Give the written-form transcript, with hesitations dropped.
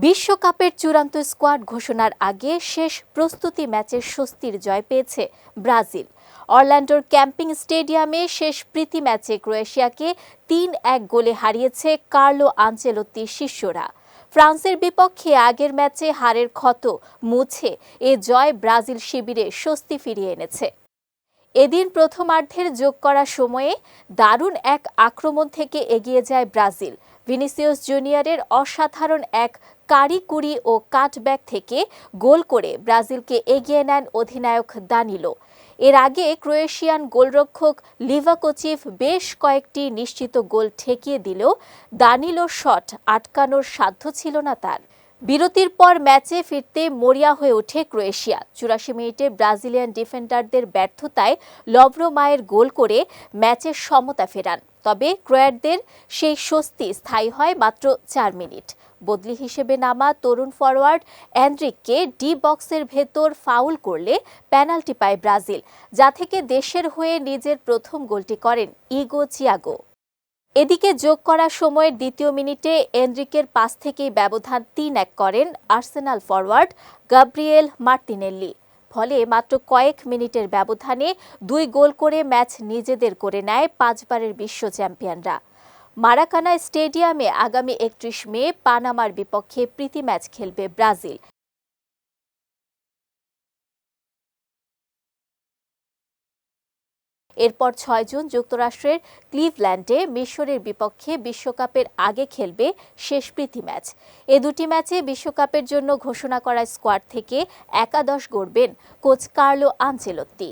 বিশ্বকাপের চূড়ান্ত স্কোয়াড ঘোষণার আগে শেষ প্রস্তুতি ম্যাচের স্বস্তির জয় পেয়েছে ব্রাজিল। অরল্যান্ডোর ক্যাম্পিং স্টেডিয়ামে শেষ প্রীতি ম্যাচে ক্রোয়েশিয়াকে ৩-১ গোলে হারিয়েছে কার্লো আনচেলত্তির শিষ্যরা। ফ্রান্সের বিপক্ষে আগের ম্যাচে হারের ক্ষত মুছে এ জয় ব্রাজিল শিবিরে স্বস্তি ফিরিয়ে এনেছে। এদিন প্রথমার্ধের যোগ করা সময়ে দারুণ এক আক্রমণ থেকে এগিয়ে যায় ব্রাজিল। ভিনিসিয়াস জুনিয়রের অসাধারণ এক কারিকুরি ও কাটব্যাক থেকে গোল করে ব্রাজিলকে এগিয়ে নেন অধিনায়ক দানিলো। এর আগে ক্রোয়েশিয়ান গোলরক্ষক লিভাকোচিভ বেশ কয়েকটি নিশ্চিত গোল ঠেকিয়ে দিলেও দানিলোর শট আটকানোর সাধ্য ছিল না তার। বিরতির পর ম্যাচে ফিরতে মরিয়া হয়ে ওঠে ক্রোয়েশিয়া। ৮৪ মিনিটে ব্রাজিলিয়ান ডিফেন্ডারদের ব্যর্থতায় লভরো মায়ের গোল করে ম্যাচের সমতা ফেরান। তবে ক্রোয়াটদের সেই স্বস্তি স্থায়ী হয় মাত্র ৪ মিনিট। বদলি হিসেবে নামা তরুণ ফরোয়ার্ড এনরিককে ডি বক্সের ভেতর ফাউল করলে পেনাল্টি পায় ব্রাজিল, যা থেকে দেশের হয়ে নিজের প্রথম গোলটি করেন ইগো চিয়াগো। এদিকে যোগ করা সময়ের দ্বিতীয় মিনিটে এনরিকের পাস থেকেই ব্যবধান ৩-১ করেন আর্সেনাল ফরওয়ার্ড গাব্রিয়েল মার্তিনেল্লি। ফলে মাত্র কয়েক মিনিটের ব্যবধানে ২ গোল করে ম্যাচ নিজেদের করে নেয় ৫ বারের বিশ্ব চ্যাম্পিয়নরা। মারাকানা স্টেডিয়ামে আগামী ৩১ মে পানামার বিপক্ষে প্রীতি ম্যাচ খেলবে ব্রাজিল। এরপর ৬ জুন যুক্তরাষ্ট্রের ক্লিভল্যান্ডে মিশরের বিপক্ষে বিশ্বকাপের আগে খেলবে শেষ প্রীতি ম্যাচ। এ দুটি ম্যাচে বিশ্বকাপের জন্য ঘোষণা করা স্কোয়াড থেকে একাদশ গড়বেন কোচ কার্লো আনচেলত্তি।